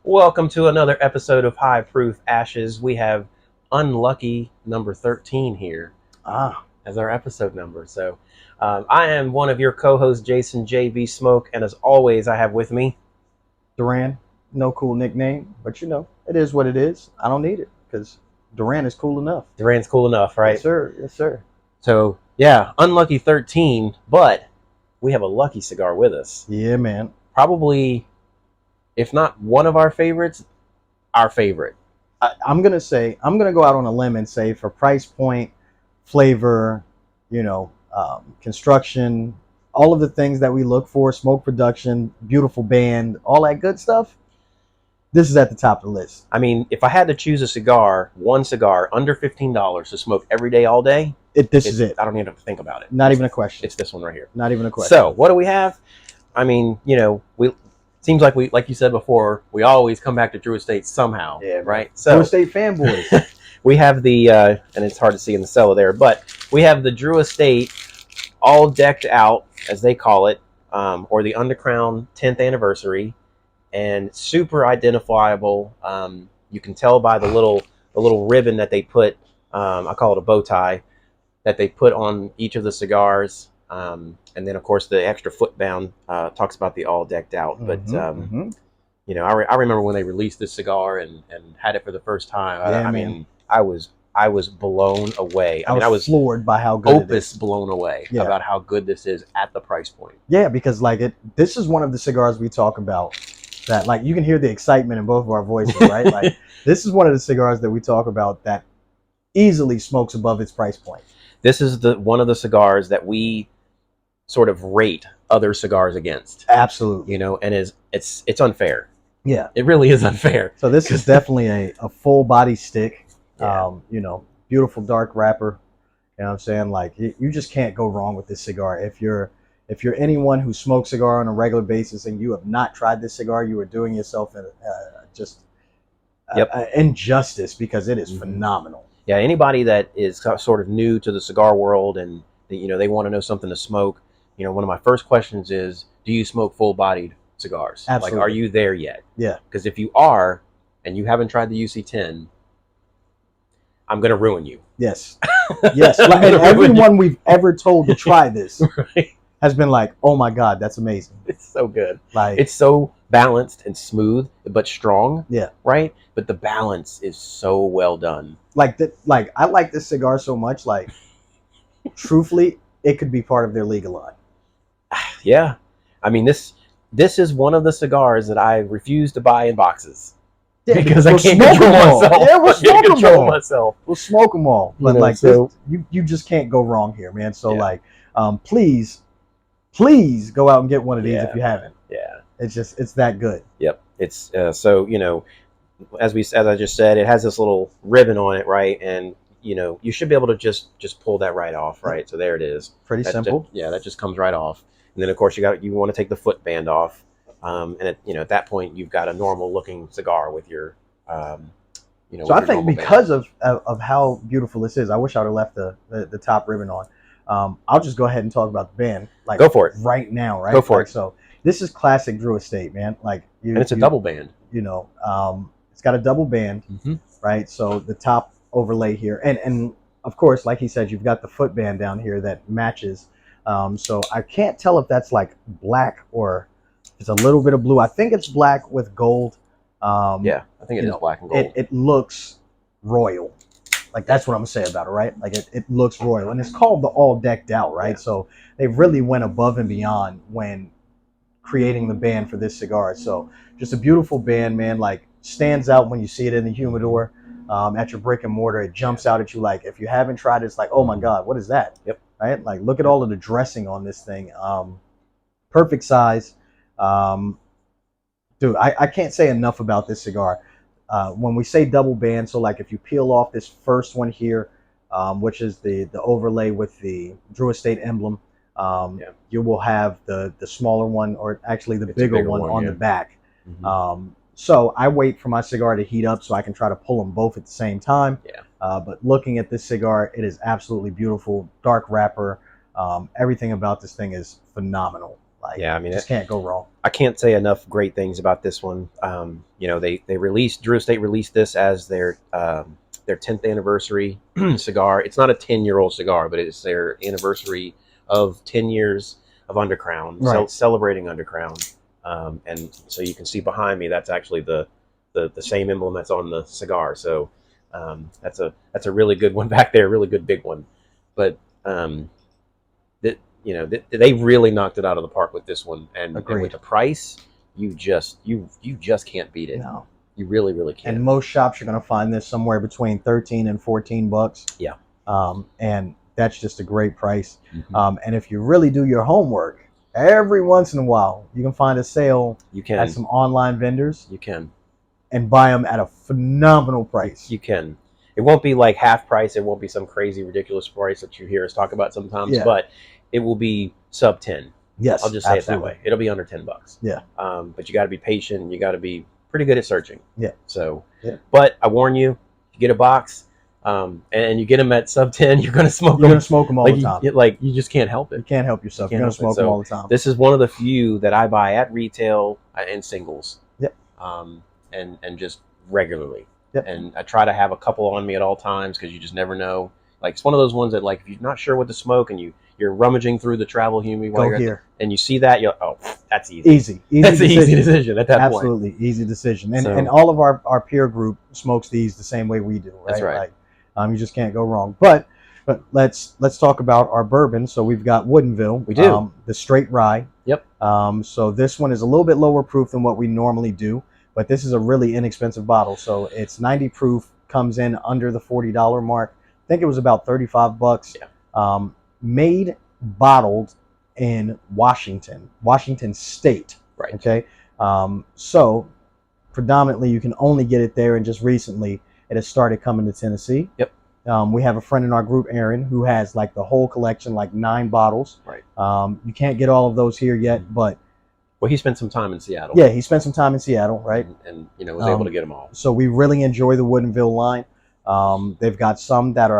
Welcome to another episode of High Proof Ashes. We have unlucky number 13 here as our episode number. So I am one of your co-hosts, Jason JB Smoke, and as always, I have with me Duran. No cool nickname, but it is what it is. I don't need it because Duran is cool enough. Duran's cool enough, right? Yes, sir. Yes, sir. So yeah, unlucky 13, but we have a lucky cigar with us. Yeah, man. Probably, if not one of our favorites, our favorite. I'm gonna go out on a limb and say for price point, flavor, construction, all of the things that we look for, smoke production, beautiful band, all that good stuff. This is at the top of the list. I mean, if I had to choose a cigar, one cigar under $15 to smoke every day, all day, this is it. I don't even have to think about it. Not even a question. It's this one right here. Not even a question. So, what do we have? I mean, seems like like you said before, we always come back to Drew Estate somehow, right? So, Drew Estate fanboys. we have the, and it's hard to see in the cellar there, but we have the Drew Estate All Dek'd Out, as they call it, or the Undercrown 10th anniversary, and super identifiable. You can tell by the little ribbon that they put, I call it a bow tie, that they put on each of the cigars. And then, of course, the extra footbound talks about the All Dek'd Out. But, I remember when they released this cigar and had it for the first time. I mean, I was blown away. I was floored by how good Opus blown away about how good this is at the price point. Yeah, because this is one of the cigars we talk about that, like, you can hear the excitement in both of our voices, right? Like, this is one of the cigars that we talk about that easily smokes above its price point. This is one of the cigars that we sort of rate other cigars against. Absolutely. And it's unfair. Yeah. It really is unfair. So this is definitely a full body stick. Yeah. Beautiful dark wrapper. You know what I'm saying? Like, you just can't go wrong with this cigar. If you're anyone who smokes cigar on a regular basis and you have not tried this cigar, you are doing yourself injustice, because it is phenomenal. Yeah, anybody that is sort of new to the cigar world and they want to know something to smoke, one of my first questions is, do you smoke full-bodied cigars? Absolutely. Like, are you there yet? Yeah. Because if you are and you haven't tried the UC10, I'm going to ruin you. Yes. Yes. Like, and everyone we've ever told to try this has been like, oh my God, that's amazing. It's so good. Like, it's so balanced and smooth, but strong. Yeah. Right? But the balance is so well done. Like, I like this cigar so much, like, truthfully, it could be part of their legal line. Yeah. I mean, this is one of the cigars that I refuse to buy in boxes. Yeah, because I can't control myself. Yeah, we'll smoke them all. We'll smoke them all. But you just can't go wrong here, man. So please go out and get one of these if you haven't. Yeah. It's that good. Yep. It's as I just said, it has this little ribbon on it, right? And you should be able to just pull that right off, right? So there it is. Pretty simple. That just comes right off. And then, of course, you want to take the foot band off. And at that point, you've got a normal looking cigar with your, So I think because of how beautiful this is, I wish I would have left the top ribbon on. I'll just go ahead and talk about the band. Like, go for it right now, right? Go for it. So this is classic Drew Estate, man. Like, and it's a double band. It's got a double band, right? So the top overlay here, and of course, like he said, you've got the foot band down here that matches. So I can't tell if that's like black or it's a little bit of blue. I think it's black with gold. I think it is black and gold. It looks royal. Like, that's what I'm gonna say about it, right? Like, it looks royal, and it's called the All Dek'd Out, right? Yeah. So they really went above and beyond when creating the band for this cigar. So just a beautiful band, man. Like, stands out when you see it in the humidor, at your brick and mortar. It jumps out at you. Like, if you haven't tried it, it's like, oh my God, what is that? Yep. Right? Like, look at all of the dressing on this thing. Perfect size. Dude, I can't say enough about this cigar. When we say double band, so like if you peel off this first one here, which is the overlay with the Drew Estate emblem, you will have the smaller one, or actually the bigger one on the back. So I wait for my cigar to heat up so I can try to pull them both at the same time. But looking at this cigar, it is absolutely beautiful. Dark wrapper. Everything about this thing is phenomenal. Like, yeah, I mean, just can't go wrong. I can't say enough great things about this one. You know, they released Drew Estate released this as their 10th anniversary cigar. It's not a 10-year-old cigar, but it's their anniversary of 10 years of Undercrown, Right. celebrating Undercrown. And so you can see behind me, that's actually the same emblem that's on the cigar. So that's a really good one back there, really good big one. But you know, they really knocked it out of the park with this one, and with the price, you just can't beat it. No, you really can't. And most shops, you're going to find this somewhere between 13 and 14 bucks. Yeah. And that's just a great price. Mm-hmm. And if you really do your homework, every once in a while, you can find a sale at some online vendors. You can. And buy them at a phenomenal price. You can. It won't be like half price. It won't be some crazy, ridiculous price that you hear us talk about sometimes. Yeah. But it will be sub 10. Yes, I'll just say it that way. It'll be under $10. Yeah. But you got to be patient. You got to be pretty good at searching. Yeah. So, but I warn you, you get a box, and you get them at sub 10, you're going to smoke them. You're going to smoke them all the time. You just can't help it. You can't help yourself. You're going to smoke them all the time. This is one of the few that I buy at retail and singles. Yep. And just regularly. Yep. And I try to have a couple on me at all times because you just never know. Like, it's one of those ones that, like, if you're not sure what to smoke and you're rummaging through the travel humi while you're here, and you see that, you're like, oh, that's easy. Easy That's an easy decision at that point. Absolutely easy decision. And all of our peer group smokes these the same way we do, right? That's right. Like, you just can't go wrong. But let's talk about our bourbon. So we've got Woodinville. We do. The straight rye. Yep. So this one is a little bit lower proof than what we normally do, but this is a really inexpensive bottle. So it's 90 proof, comes in under the $40 mark. I think it was about 35 bucks. Yeah. Bottled in Washington State. Right. Okay. So predominantly you can only get it there, and just recently it has started coming to Tennessee. Yep. We have a friend in our group, Aaron, who has like the whole collection, like 9 bottles. Right. You can't get all of those here yet, but well, he spent some time in Seattle. Yeah, he spent some time in Seattle, right? And you know, was able to get them all. So we really enjoy the Woodinville line. They've got some that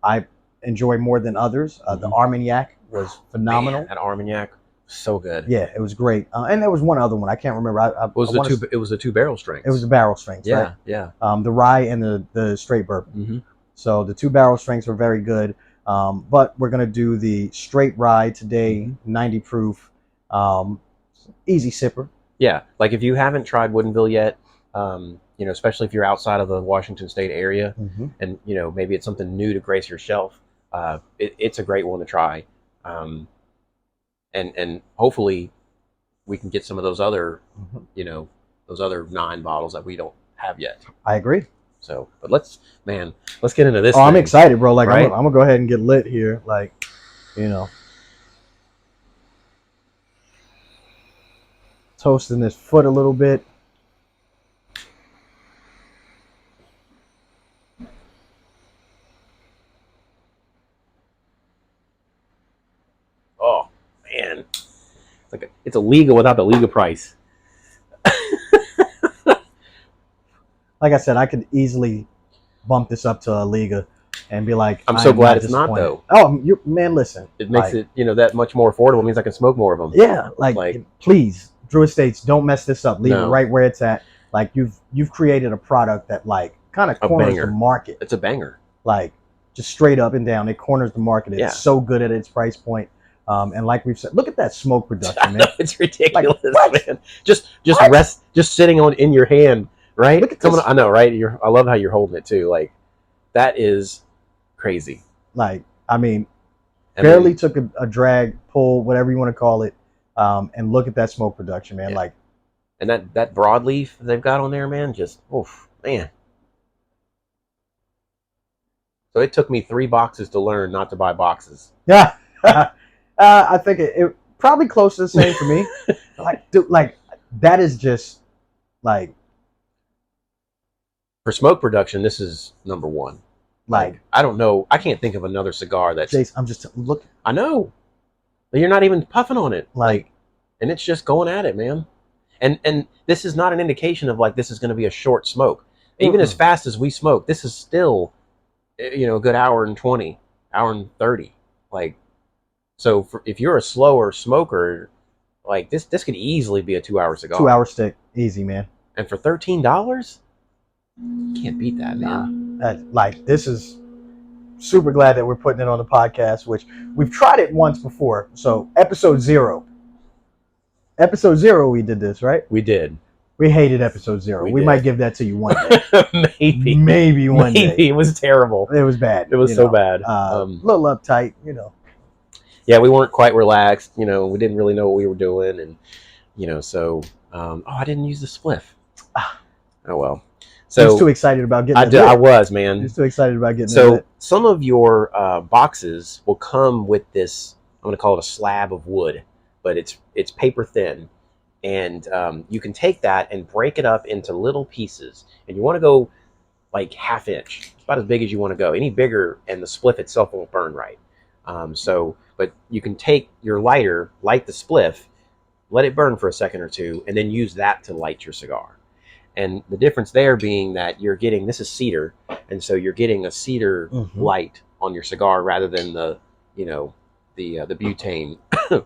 I enjoy more than others. The Armagnac was phenomenal. Man, that Armagnac, so good. Yeah, it was great. And there was one other one I can't remember. It was the 2 barrel strengths. It was the barrel strengths. Yeah, right? yeah. The rye and the straight bourbon. Mm-hmm. So the 2 barrel strengths were very good. But we're gonna do the straight rye today, 90 proof, easy sipper. Yeah, like if you haven't tried Woodinville yet, you know, especially if you're outside of the Washington State area, and you know maybe it's something new to grace your shelf, it's a great one to try, and hopefully we can get some of those other, you know, those other 9 bottles that we don't have yet. I agree. So, but let's get into this. Oh, I'm excited, bro. Like, right? I'm gonna go ahead and get lit here. Like, you know, toasting this foot a little bit. Oh man, it's a Liga without the Liga price. Like I said, I could easily bump this up to a Liga and be like, I'm so glad it's not though. Oh, man, listen. It makes it, you know, that much more affordable. It means I can smoke more of them. Yeah, like please, Drew Estates, don't mess this up. Leave it right where it's at. Like you've created a product that like kind of corners the market. It's a banger. Like just straight up and down, it corners the market. It's so good at its price point. And like we've said, look at that smoke production, man. It's ridiculous, like, man. Just sitting in your hand. Right? Look at this. I know, right? I love how you're holding it too. Like, that is crazy. Like, I mean, barely took a drag, pull, whatever you want to call it, and look at that smoke production, man. Yeah. Like, and that broadleaf they've got on there, man, just oof, man. So it took me 3 boxes to learn not to buy boxes. Yeah, I think it probably close to the same for me. Like, dude, like that is just like. For smoke production, this is number 1. Like, I don't know. I can't think of another cigar that's... Jace, I'm just... Look. I know. But you're not even puffing on it. Like, and it's just going at it, man. And this is not an indication of, like, this is going to be a short smoke. Even as fast as we smoke, this is still, you know, a good hour and 20, hour and 30. Like, so if you're a slower smoker, Like this could easily be a 2-hour cigar. 2-hour stick, easy, man. And for $13, can't beat that, man. Like, this is super glad that we're putting it on the podcast, which we've tried it once before. So episode 0, we did this, right? We did. We hated episode 0. We might give that to you one day. maybe one day. It was terrible. It was bad. It was so bad. A little uptight, you know. Yeah, we weren't quite relaxed. You know, we didn't really know what we were doing, and you know, so I didn't use the spliff. Oh well. So I was too excited about getting it. I was, man. I was too excited about getting it. So some of your boxes will come with this. I'm going to call it a slab of wood, but it's paper thin, and you can take that and break it up into little pieces. And you want to go like 1/2 inch. It's about as big as you want to go. Any bigger, and the spliff itself won't burn right. But you can take your lighter, light the spliff, let it burn for a second or two, and then use that to light your cigar. And the difference there being that you're getting, this is cedar, and so you're getting a cedar light on your cigar rather than the butane, the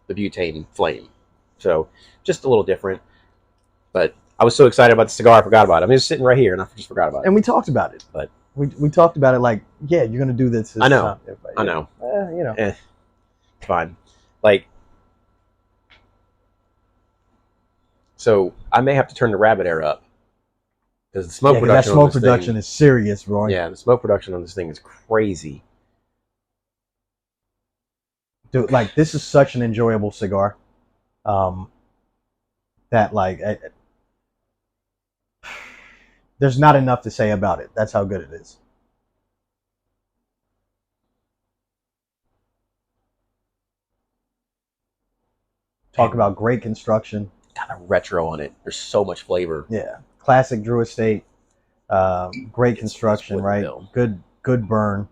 butane flame. So just a little different. But I was so excited about the cigar, I forgot about it. I mean, it's sitting right here, and I just forgot about it. And we talked about it, but we talked about it like, yeah, you're gonna do this. I know. I know. You know, it's fine. Like. So I may have to turn the rabbit air up because the smoke production. That smoke production is serious, bro. Yeah, the smoke production on this thing is crazy. Dude, like, this is such an enjoyable cigar. That like, there's not enough to say about it. That's how good it is. Talk about great construction. Got a retro on it. There's so much flavor. Yeah, classic Drew Estate. Great construction, right? Good burn.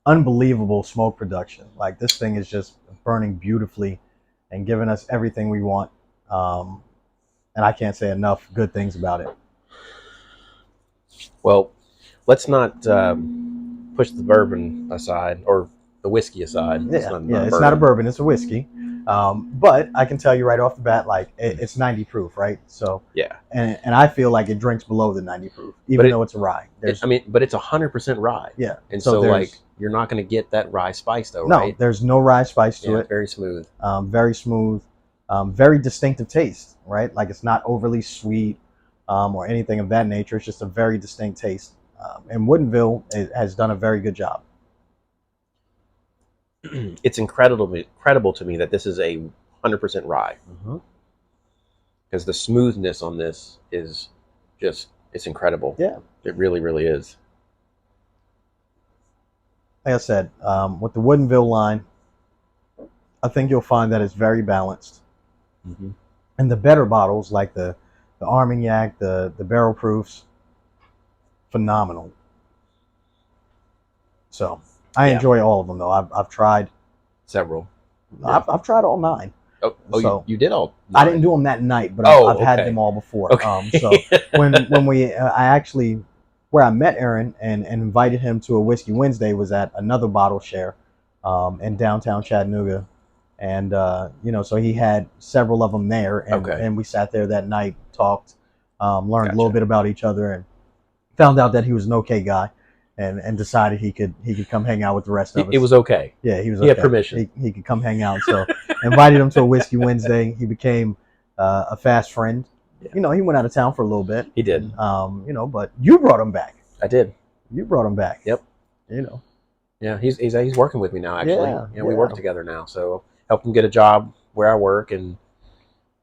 Unbelievable smoke production. Like, this thing is just burning beautifully and giving us everything we want. And I can't say enough good things about it. Well, let's not push the bourbon aside or the whiskey aside. It's not a bourbon. It's a whiskey. But I can tell you right off the bat, like, it's 90 proof, right? So yeah, and I feel like it drinks below the 90 proof, even though it's a rye. But it's 100% rye. Yeah, and so like, you're not going to get that rye spice though, right? No, there's no rye spice to it. Very smooth. Very smooth. Very distinctive taste, right? Like, it's not overly sweet or anything of that nature. It's just a very distinct taste. And Woodinville has done a very good job. It's incredible to me that this is a 100% rye, because the smoothness on this is just, it's incredible. Yeah, it really, really is. Like I said, with the Woodinville line, I think you'll find that it's very balanced. And the better bottles, like the Armagnac, the barrel proofs, phenomenal. So I enjoy all of them, though. I've tried several. Yeah. I've tried all 9. Oh, so you did all 9. I didn't do them that night, but I've had them all before. Okay. So when I actually, where I met Aaron and invited him to a Whiskey Wednesday was at another bottle share in downtown Chattanooga. And, so he had several of them there. And we sat there that night, talked, learned a little bit about each other, and found out that he was an okay guy. And decided he could come hang out with the rest of us. It was okay. Yeah, he was. He had permission. He could come hang out. So invited him to a Whiskey Wednesday. He became a fast friend. Yeah. He went out of town for a little bit. He did. But you brought him back. I did. You brought him back. Yep. Yeah, he's working with me now. Actually, we work together now. So helped him get a job where I work, and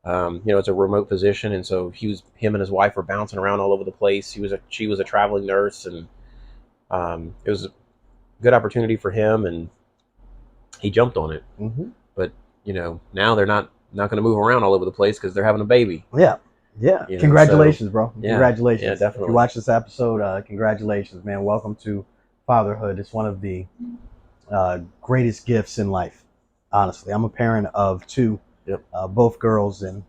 it's a remote position, and so him and his wife were bouncing around all over the place. She was a traveling nurse, and it was a good opportunity for him, and he jumped on it. But now they're not going to move around all over the place because they're having a baby. Yeah. Congratulations, bro. Yeah. Congratulations. Yeah, definitely. If you watch this episode, congratulations, man. Welcome to fatherhood. It's one of the greatest gifts in life. Honestly, I'm a parent of 2, both girls, and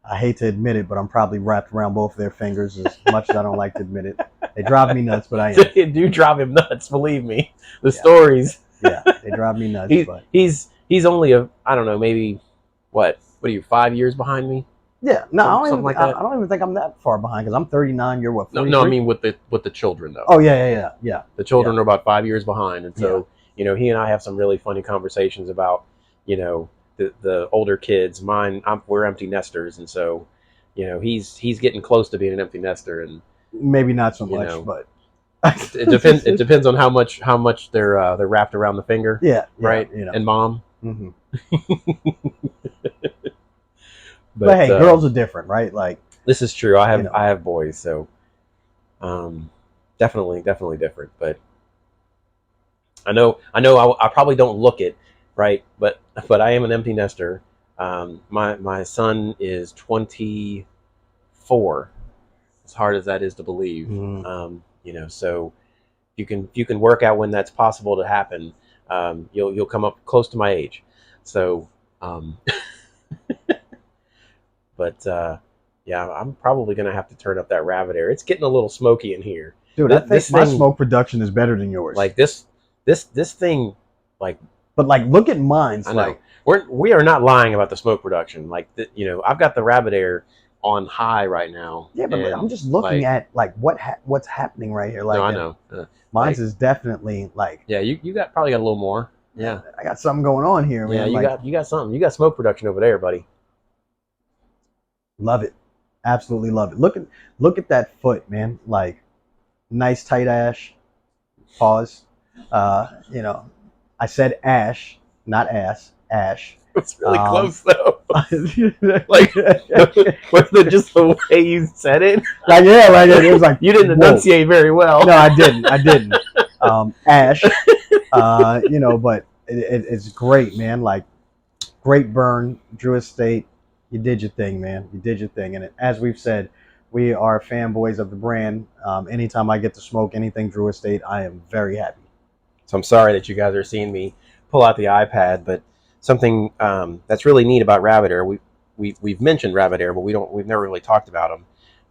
I hate to admit it, but I'm probably wrapped around both of their fingers, as much as I don't like to admit it. They drive me nuts, but I am. They do drive him nuts, believe me. The stories. Yeah, they drive me nuts. But He's only I don't know, maybe what are you, 5 years behind me? yeah, no, Something like that. I don't even think I'm that far behind because I'm 39. You're what? 43? No, I mean with the children though. Oh yeah. The children are about 5 years behind, and so he and I have some really funny conversations about the older kids. We're empty nesters, and so he's getting close to being an empty nester, and maybe not so much, but it depends. It depends on how much they're wrapped around the finger. Yeah, right. And mom. Mm-hmm. But hey, girls are different, right? Like this is true. I have boys, so definitely different. But I know I probably don't look it right, but I am an empty nester. My son is 24. As hard as that is to believe, so if you can work out when that's possible to happen, you'll come up close to my age. So, but I'm probably gonna have to turn up that rabbit air. It's getting a little smoky in here, dude. I think my smoke production is better than yours. Like this thing, like. But like, look at mine. Like we are not lying about the smoke production. Like I've got the rabbit air on high right now. Yeah, but I'm just looking at like what's happening right here. Like, no, I know. Mine's is definitely like. Yeah, you probably got a little more. Yeah, I got something going on here, man. Yeah, you got something. You got smoke production over there, buddy. Love it, absolutely love it. Look at that foot, man. Like, nice tight ash. Pause. I said ash, not ass. Ash. It's really close though. Like, was it just the way you said it? Like, yeah, like it was like you didn't enunciate very well. No, I didn't. Ash. But it's great, man. Like, great burn, Drew Estate. You did your thing, man. You did your thing, and as we've said, we are fanboys of the brand. Anytime I get to smoke anything Drew Estate, I am very happy. So I'm sorry that you guys are seeing me pull out the iPad, but something that's really neat about Rabbit Air, we've mentioned Rabbit Air, but we've never really talked about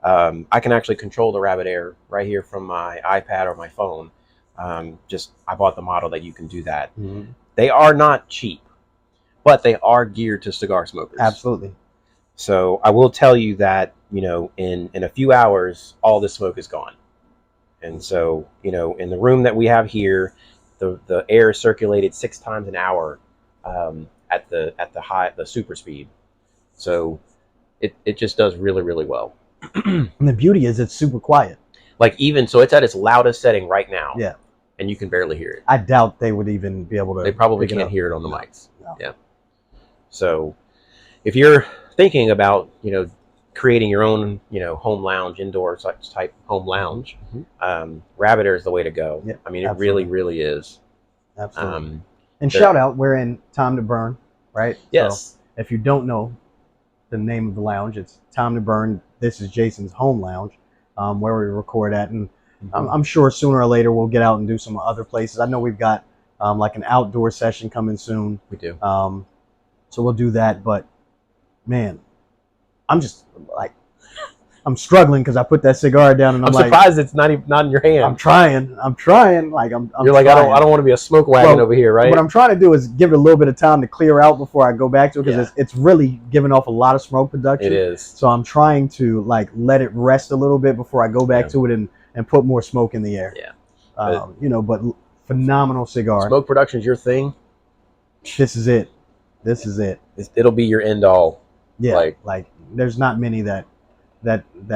them. I can actually control the Rabbit Air right here from my iPad or my phone. I bought the model that you can do that. Mm-hmm. They are not cheap, but they are geared to cigar smokers. Absolutely. So I will tell you that in a few hours, all the smoke is gone. And so in the room that we have here, the air is circulated 6 times an hour at the super speed. So it just does really, really well. And the beauty is it's super quiet. Like so it's at its loudest setting right now. Yeah. And you can barely hear it. I doubt they would even be able to. They probably can't hear it on the mics. No. Yeah. So if you're thinking about, creating your own, you home lounge, indoor type home lounge, Rabbit Air is the way to go. Yeah, I mean, it really, really is. Absolutely. And shout out, we're in Time to Burn, right? Yes. So if you don't know the name of the lounge, it's Time to Burn. This is Jason's home lounge, where we record at. And I'm sure sooner or later we'll get out and do some other places. I know we've got like an outdoor session coming soon. We do. So we'll do that. But man, I'm just like, I'm struggling because I put that cigar down and I'm like, surprised it's not in your hand. I'm trying. Like you're like, trying. I don't want to be a smoke wagon over here, right? What I'm trying to do is give it a little bit of time to clear out before I go back to it because it's really giving off a lot of smoke production. It is. So I'm trying to like let it rest a little bit before I go back to it and put more smoke in the air. Yeah. But phenomenal cigar. Smoke production's your thing. This is it. It'll be your end all. Yeah. Like there's not many that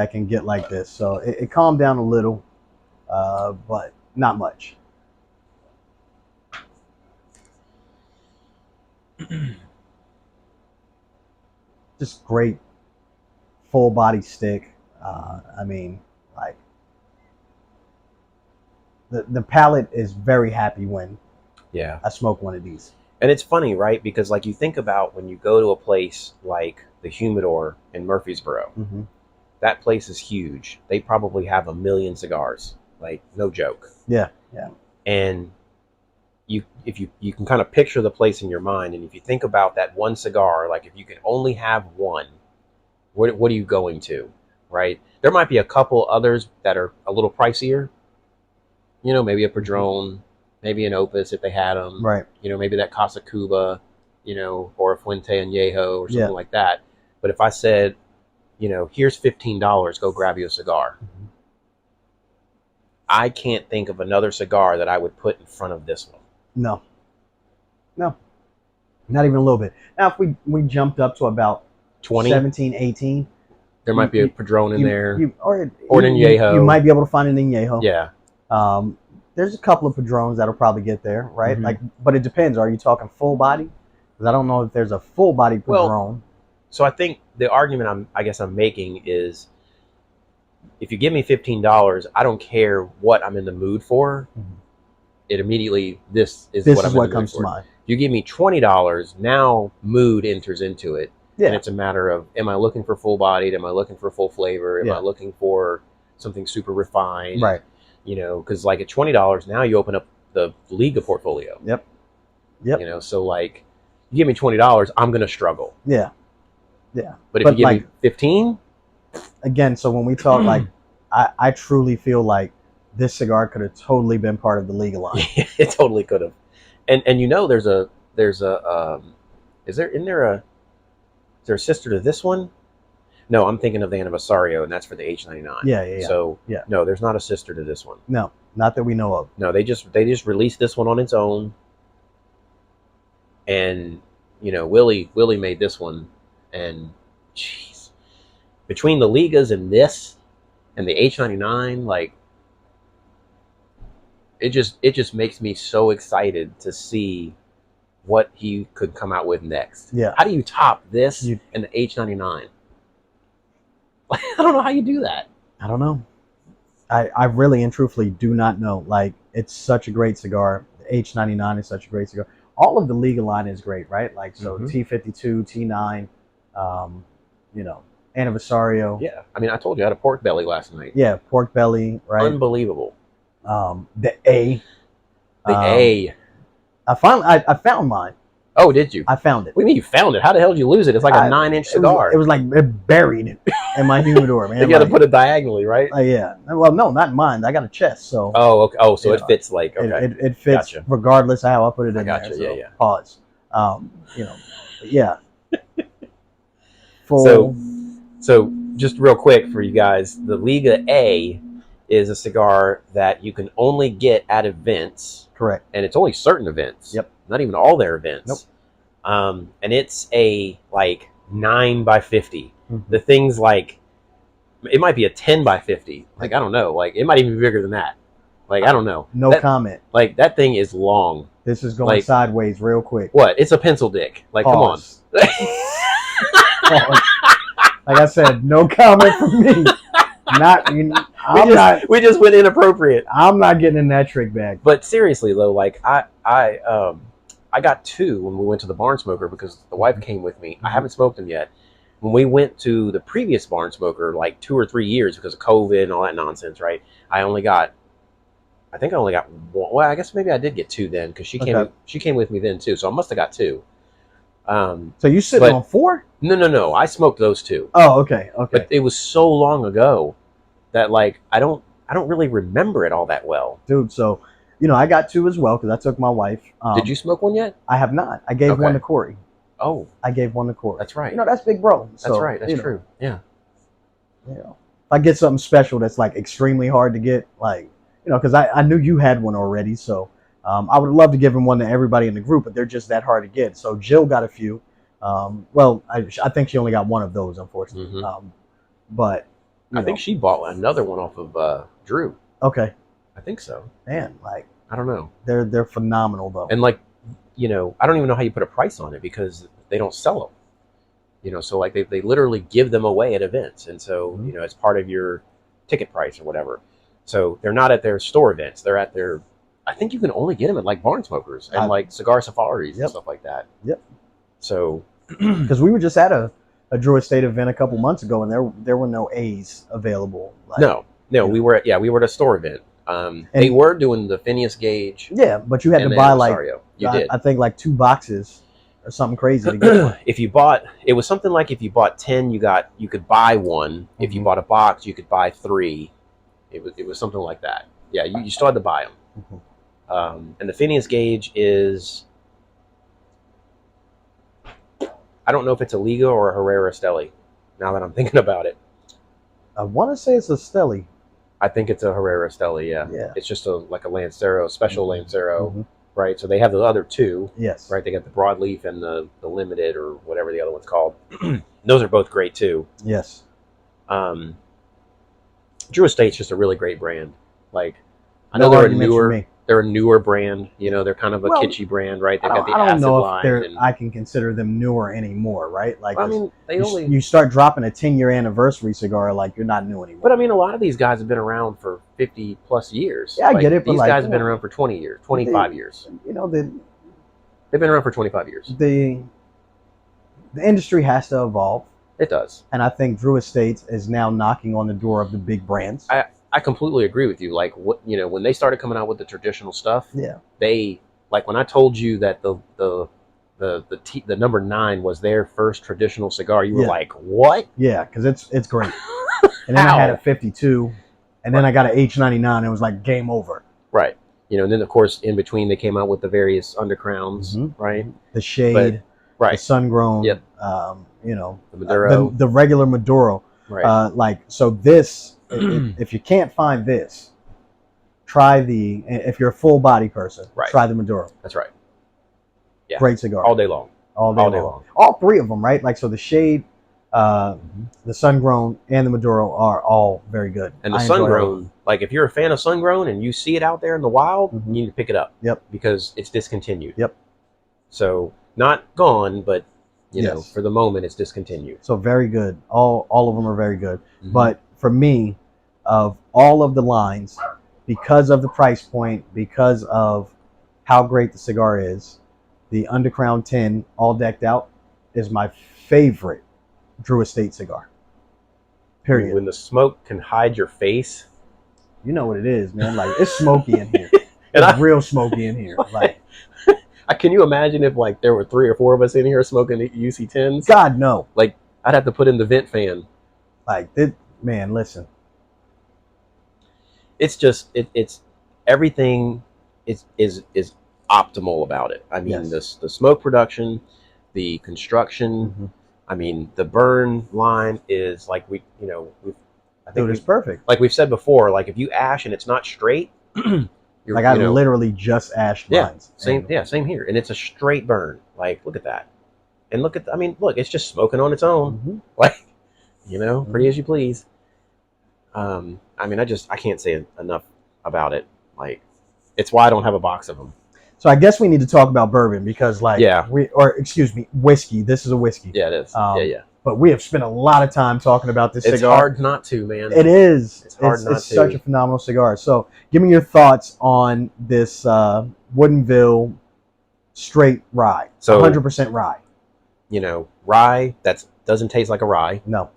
can get like this. So it calmed down a little, but not much. Just great full body stick. I mean, like the palate is very happy when I smoke one of these. And it's funny, right? Because like you think about when you go to a place like the Humidor in Murfreesboro, that place is huge. They probably have 1 million cigars, like no joke. Yeah. And if you can kind of picture the place in your mind, and if you think about that one cigar, like if you can only have one, what are you going to, right? There might be a couple others that are a little pricier, maybe a Padron, maybe an Opus if they had them, Right. you know, maybe that Casa Cuba, you know, or a Fuente Añejo or something Yeah. like that. But if I said, you know, here's $15, go grab you a cigar. Mhm. I can't think of another cigar that I would put in front of this one. No. No. Not even a little bit. Now, if we jumped up to about 20, 17, 18, there might be a Padron in there, or an Añejo. You might be able to find an Añejo. Yeah. There's a couple of Padrones that'll probably get there, right? Mhm. Like, but it depends. Are you talking full body? Because I don't know if there's a full body Padron. So I think the argument I guess I'm making is, if you give me $15, I don't care what I'm in the mood for. Mhm. It immediately, this is This what is I'm what in the mood comes to for. mind. If you give me $20, now mood enters into it. Yeah. And it's a matter of, am I looking for full bodied? Am I looking for full flavor? Am Yeah. I looking for something super refined? Right. You know, because like at $20, now you open up the Liga portfolio. Yep. You know, so like, you give me $20, I'm going to struggle. Yeah. Yeah. But if you give me 15, again, so when we talk, like, I truly feel like this cigar could have totally been part of the Liga line. it totally could have. And you know, is there a sister to this one? No, I'm thinking of the Anniversario, and that's for the H99. Yeah. So Yeah. no, there's not a sister to this one. No, not that we know of. No, they just released this one on its own. And you know, Willie made this one, and jeez, between the Ligas and this and the H99, like, it just makes me so excited to see what he could come out with next. Yeah. How do you top this and the H99? I don't know how you do that. I don't know. I really and truthfully do not know. Like, it's such a great cigar. The H99 is such a great cigar. All of the Liga line is great, right? Like, so T52, T9, you know, Anniversario. Yeah. I mean, I told you I had a pork belly last night. Yeah, pork belly, right? Unbelievable. The A. The A. I found mine. Oh, did you? I found it. What do you mean you found it? How the hell did you lose it? It's like a 9-inch cigar. It was like buried in my humidor, man. You got to put it diagonally, right? Yeah. Well, no, not mine. I got a chest, so. Oh, okay. Oh, so it fits like, okay. It fits Gotcha. regardless of how I put it in Gotcha. there. So Yeah. Pause. You know, but yeah. Full. So just real quick for you guys, the Liga A is a cigar that you can only get at events. Correct. And it's only certain events. Yep. Not even all their events. Nope. And it's a like 9 by 50. Mm-hmm. The thing's like, it might be a 10 by 50. Like, I don't know. Like, it might even be bigger than that. Like, I don't know. No comment. Like, that thing is long. This is going sideways real quick. What? It's a pencil dick. Like, Pause. Come on. Pause. Like I said, no comment from me. We just went inappropriate. I'm not getting in that trick bag. But seriously though, like I got 2 when we went to the Barn Smoker because the wife came with me. I haven't smoked them yet. When we went to the previous Barn Smoker, like 2 or 3 years because of COVID and all that nonsense, right? I think I only got 1. Well, I guess maybe I did get 2 then because she came with me then too. So I must have got 2. So you sitting on 4? No. I smoked those 2. Oh, okay. But it was so long ago that like I don't really remember it all that well, dude. So, you know, I got 2 as well because I took my wife. Did you smoke one yet? I have not. I gave one to Corey. Oh, I gave one to Corey. That's right. You know, that's big bro. So, that's right. That's true. Yeah. You know, if I get something special that's like extremely hard to get, like, you know, because I knew you had one already, so I would love to give him one to everybody in the group, but they're just that hard to get. So Jill got a few. Well, I think she only got one of those, unfortunately. Mm-hmm. But I think she bought another one off of Drew. Okay. I think so. Man, like, I don't know. They're phenomenal though. And like, you know, I don't even know how you put a price on it because they don't sell them. You know, so like they literally give them away at events, and so you know it's part of your ticket price or whatever. So they're not at their store events; they're at their. I think you can only get them at like Barn Smokers and like cigar safaris and stuff like that. Yep. So, because we were just at a Drew Estate event a couple months ago, and there were no A's available. Like, no, we were at a store event. They were doing the Phineas gauge. Yeah, but you had to buy like did. I think like 2 boxes or something crazy to get one. If you bought, it was something like if you bought 10, you could buy 1. If you bought a box, you could buy 3. It was something like that. Yeah, you still had to buy them. And the Phineas gauge is, I don't know if it's a Liga or a Herrera Steli, now that I'm thinking about it. I want to say it's a Steli. I think it's a Herrera Steli, yeah. It's just like a Lancero, special Lancero, right? So they have the other two, yes, right? They got the broadleaf and the limited, or whatever the other one's called. Those are both great too. Yes. Drew Estate's just a really great brand. Like, I know they're a newer brand. You know, they're kind of a kitschy brand, right? They've got the I don't know line. if I can consider them newer anymore, right? Like, I mean, you start dropping a 10-year anniversary cigar, like, you're not new anymore. But I mean, a lot of these guys have been around for 50 plus years. Yeah, I get it. These guys have been around for 20 years, 25 years. You know, they've been around for 25 years. The industry has to evolve. It does. And I think Drew Estates is now knocking on the door of the big brands. I completely agree with you. Like, what, you know, when they started coming out with the traditional stuff, they, like, when I told you that the number 9 was their first traditional cigar, you were like, what? Yeah, because it's great. And then I had a 52, and then I got an H99, and it was like game over. Right. You know, and then of course in between they came out with the various undercrowns, right? The shade, the sun grown, you know, the Maduro, the regular Maduro. Right. Like, so this, if you can't find this, try if you're a full body person, try the Maduro. That's right. Yeah. Great cigar. All day long. All day long. All three of them, right? Like, so the shade, the sun grown, and the Maduro are all very good. And the sun grown, like, if you're a fan of sun grown and you see it out there in the wild, you need to pick it up. Yep. Because it's discontinued. Yep. So not gone, but you know, for the moment, it's discontinued. So very good. All of them are very good. But for me, of all of the lines, because of the price point, because of how great the cigar is, the Undercrown 10 All Dek'd Out is my favorite Drew Estate cigar. Period. When the smoke can hide your face. You know what it is, man. Like, it's smoky in here. It's real smoky in here. Like, can you imagine if, like, there were 3 or 4 of us in here smoking UC10s? God, no. Like, I'd have to put in the vent fan. Like, man, listen. It's just, it's everything is optimal about it. I mean, the smoke production, the construction. I mean, the burn line is like, I think it's perfect. Like we've said before, like, if you ash and it's not straight, like, I literally just ashed mines. Same here. And it's a straight burn. Like, look at that. And look, it's just smoking on its own. Like, you know, pretty as you please. I mean, I can't say enough about it. Like, it's why I don't have a box of them. So I guess we need to talk about bourbon because, like, whiskey. This is a whiskey. Yeah, it is. But we have spent a lot of time talking about this cigar. It's hard not to, man. It is. It's hard not to. It's such a phenomenal cigar. So give me your thoughts on this Woodinville straight rye. So 100% rye. You know, rye that doesn't taste like a rye. No.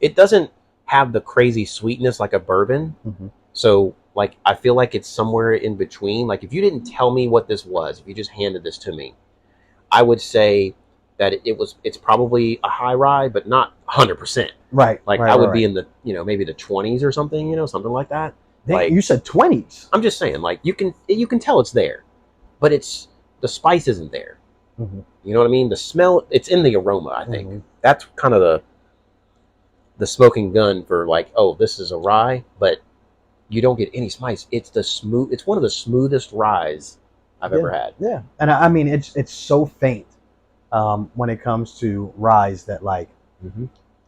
It doesn't have the crazy sweetness like a bourbon. So, like, I feel like it's somewhere in between. Like, if you didn't tell me what this was, if you just handed this to me, I would say that it's probably a high rye, but not 100%. Right. Like, I would be in the, maybe the 20s or something, something like that. Like, you said 20s. I'm just saying, like, you can tell it's there, but the spice isn't there. You know what I mean? The smell, it's in the aroma, I think. That's kind of the smoking gun for, like, oh, this is a rye, but you don't get any spice. It's one of the smoothest ryes I've ever had. Yeah. And I mean, it's so faint when it comes to ryes that, like,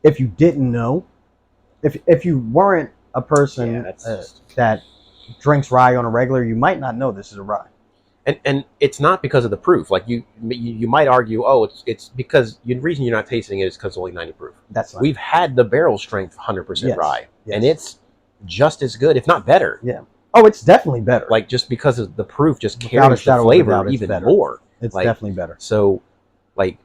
if you didn't know, if you weren't a person that drinks rye on a regular, you might not know this is a rye. And it's not because of the proof. Like, you might argue, oh, it's because the reason you're not tasting it is because it's only 90 proof. That's right. We've had the barrel strength 100% rye, and it's just as good, if not better. Yeah. Oh, it's definitely better. Like, just because of the proof just carries the flavor even more. It's definitely better. So, like,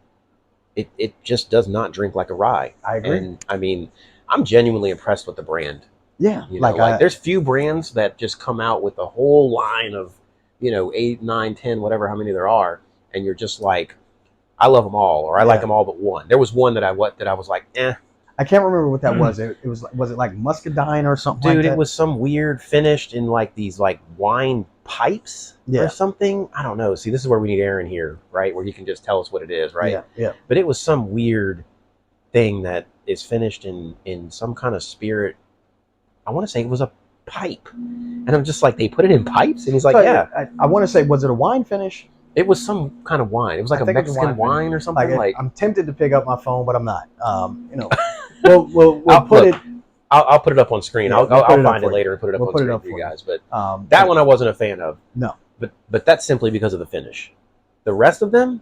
it just does not drink like a rye. I agree. And I mean, I'm genuinely impressed with the brand. Yeah. Like there's few brands that just come out with a whole line of 8, 9, 10, whatever, how many there are, and you're just like, I love them all, or I like them all but one. There was one that I was like, eh. I can't remember what that was. Was it like muscadine or something? Dude, like that? It was some weird finished in like these like wine pipes Yeah. or something. I don't know. See, this is where we need Aaron here, right? Where he can just tell us what it is, right? Yeah, yeah. But it was some weird thing that is finished in some kind of spirit. I want to say it was a pipe, and I'm just like, they put it in pipes, and he's like, So, yeah. I want to say, was it a wine finish? It was some kind of wine. It was like I a think it's Mexican wine finish. or something. Like I'm tempted to pick up my phone, but I'm not. You know, we'll put look, it. I'll put it up on screen. Yeah, I'll we'll put it up find it for later and put it up We'll on put it screen up for you for you. guys. But That that one I wasn't a fan of. No. But that's simply because of the finish. The rest of them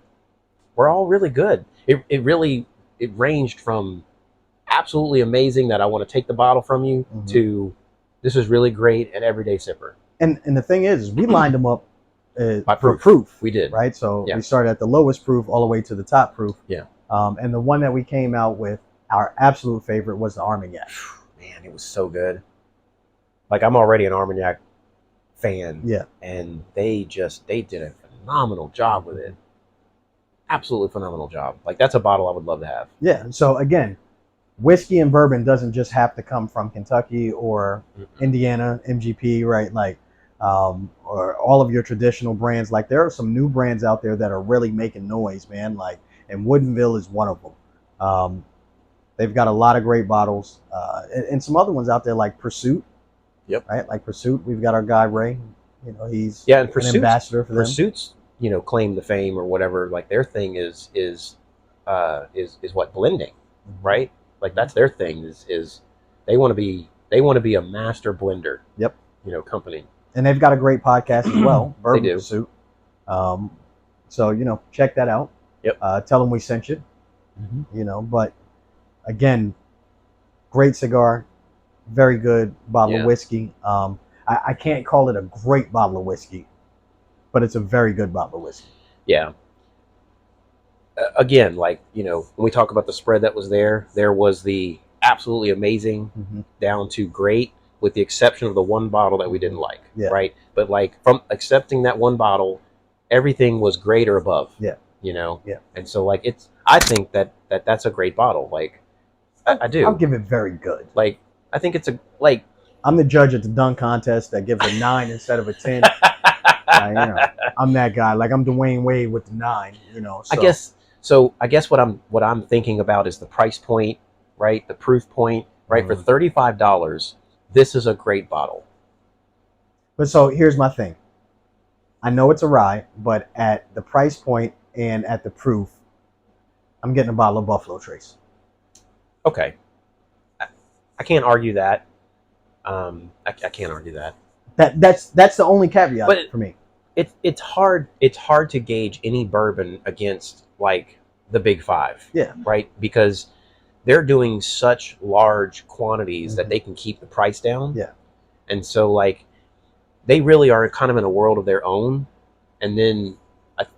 were all really good. It really ranged from absolutely amazing that I want to take the bottle from you to this is really great and everyday sipper. And the thing is we lined them up By for proof. proof. We did. Right? So Yeah. we started at the lowest proof all the way to the top proof. Yeah. And the one that we came out with, our absolute favorite, was the Armagnac. Man, it was so good. Like, I'm already an Armagnac fan. Yeah. And they did a phenomenal job with it. Absolutely phenomenal job. Like, that's a bottle I would love to have. Yeah. So again, whiskey and bourbon doesn't just have to come from Kentucky or Indiana, MGP, right? Like, or all of your traditional brands. Like, there are some new brands out there that are really making noise, man. Like, and Woodinville is one of them. They've got a lot of great bottles, and some other ones out there like Pursuit. Yep. Right, like Pursuit. We've got our guy Ray. You know, he's and an ambassador for them. Pursuit's, you know, claim the fame or whatever. Like, their thing is what, blending, right? Like, that's their thing is they want to be a master blender. Yep. You know, company. And they've got a great podcast as well, Bourbon They do. Pursuit. So, you know, check that out. Yep. Tell them we sent you. You know, but again, great cigar, very good bottle of whiskey. I can't call it a great bottle of whiskey, but it's a very good bottle of whiskey. Yeah. Again, like, you know, when we talk about the spread that was there was the absolutely amazing down to great, with the exception of the one bottle that we didn't like. Yeah. Right. But like, from accepting that one bottle, everything was great or above. Yeah. You know? Yeah. And so, like, I think that's a great bottle. Like, I do. I'll give it very good. Like, I think it's I'm the judge at the dunk contest that gives a 9 instead of a 10. You know, I'm that guy. Like, I'm Dwayne Wade with the 9. You know. So. I guess what I'm thinking about is the price point, right? The proof point, right? For $35, this is a great bottle. But so here's my thing. I know it's a rye, but at the price point and at the proof, I'm getting a bottle of Buffalo Trace. Okay. I can't argue that. I can't argue that. That's the only caveat for me. It's hard to gauge any bourbon against, like, the big five. Yeah. Right? Because they're doing such large quantities that they can keep the price down. Yeah. And so, like, they really are kind of in a world of their own. And then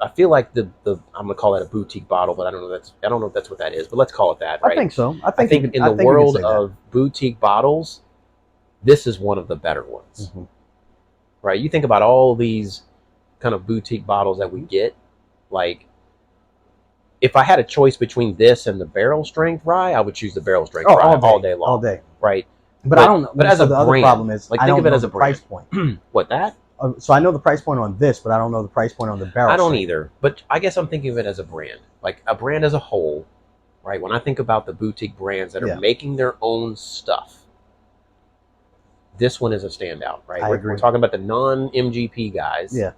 I feel like the I'm gonna call that a boutique bottle, but I don't know if that's what that is, but let's call it that, right? I think so. I think in the world of boutique bottles, this is one of the better ones. Right? You think about all these kind of boutique bottles that we get, like, if I had a choice between this and the barrel strength rye, I would choose the barrel strength rye all day long. All day. Right? But I don't know. But as a the brand, other problem is, like, I think don't of it know as a the price point. What, that? So I know the price point on this, but I don't know the price point on the barrel. I don't strength. either. But I guess I'm thinking of it as a brand. Like, a brand as a whole, right? When I think about the boutique brands that are making their own stuff, this one is a standout, right? We're talking about the non-MGP guys. Yeah.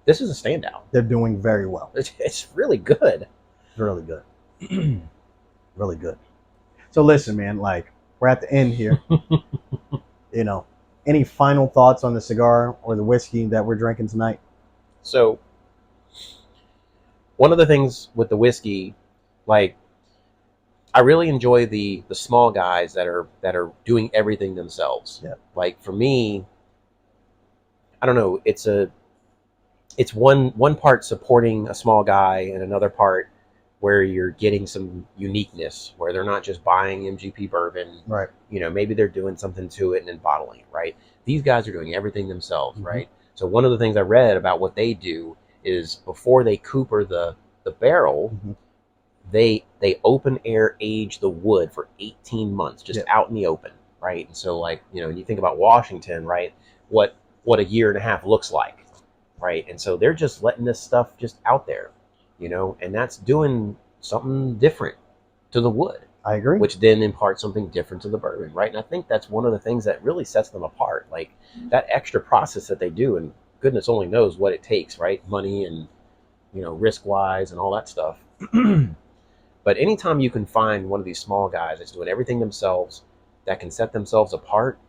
This is a standout. They're doing very well. It's really good. Really good. Really good. So listen, man, like, we're at the end here. You know, any final thoughts on the cigar or the whiskey that we're drinking tonight? So, one of the things with the whiskey, like, I really enjoy the small guys that are doing everything themselves. Yeah. Like, for me, I don't know, it's one part supporting a small guy and another part where you're getting some uniqueness, where they're not just buying MGP bourbon. Right. You know, maybe they're doing something to it and then bottling it, right? These guys are doing everything themselves, right? So one of the things I read about what they do is, before they cooper the barrel, they open air age the wood for 18 months, just out in the open, right? And so, like, you know, when you think about Washington, right, what what a year and a half looks like, right? And so they're just letting this stuff just out there, you know, and that's doing something different to the wood. I agree. Which then imparts something different to the bourbon, right? And I think that's one of the things that really sets them apart, like that extra process that they do, and goodness only knows what it takes, right? Money and, you know, risk-wise and all that stuff. But anytime you can find one of these small guys that's doing everything themselves, that can set themselves apart,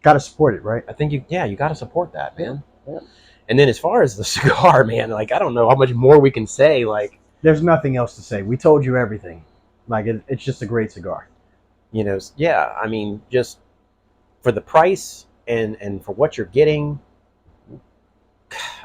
got to support it, right? I think you got to support that, man. Yeah. And then as far as the cigar, man, like I don't know how much more we can say. Like, there's nothing else to say. We told you everything. Like it's just a great cigar. You know, yeah. I mean, just for the price and for what you're getting,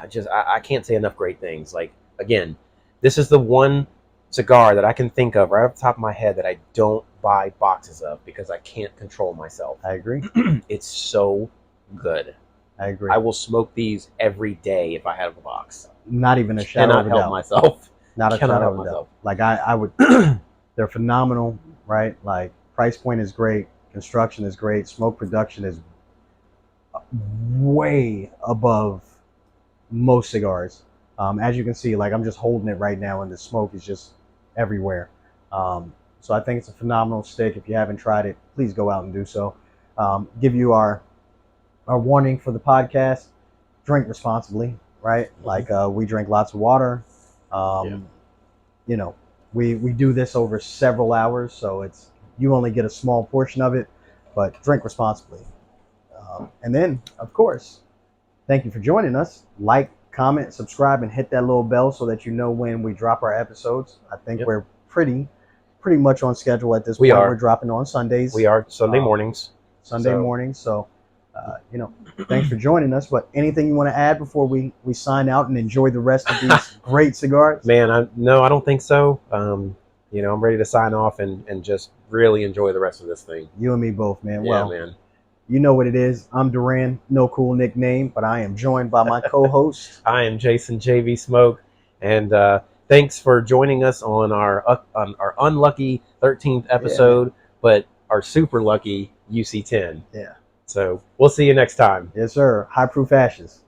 I can't say enough great things. Like, again, this is the one cigar that I can think of right off the top of my head that I don't buy boxes of because I can't control myself. I agree. It's so good. I agree. I will smoke these every day if I had a box. Not even a shadow of a doubt. Cannot help myself. Not a Cannot shadow help of a doubt. myself. Like I would. They're phenomenal, right? Like price point is great, construction is great, smoke production is way above most cigars. As you can see, like I'm just holding it right now, and the smoke is just everywhere. So I think it's a phenomenal stick. If you haven't tried it, please go out and do so. Give you our warning for the podcast: drink responsibly, right? Like we drink lots of water. You know. We do this over several hours, so it's you only get a small portion of it, but drink responsibly. And then, of course, thank you for joining us. Like, comment, subscribe, and hit that little bell so that you know when we drop our episodes. I think we're pretty much on schedule at this point. We're dropping on Sundays. We are Sunday mornings. Sunday mornings. So, you know, thanks for joining us. But anything you want to add before we sign out and enjoy the rest of these great cigars? Man, I don't think so. You know, I'm ready to sign off and just really enjoy the rest of this thing. You and me both, man. Yeah, well, man. You know what it is. I'm Duran, no cool nickname, but I am joined by my co-host. I am Jason JV Smoke, and thanks for joining us on our unlucky 13th episode, but our super lucky UC10. Yeah. So we'll see you next time. Yes, sir. High proof ashes.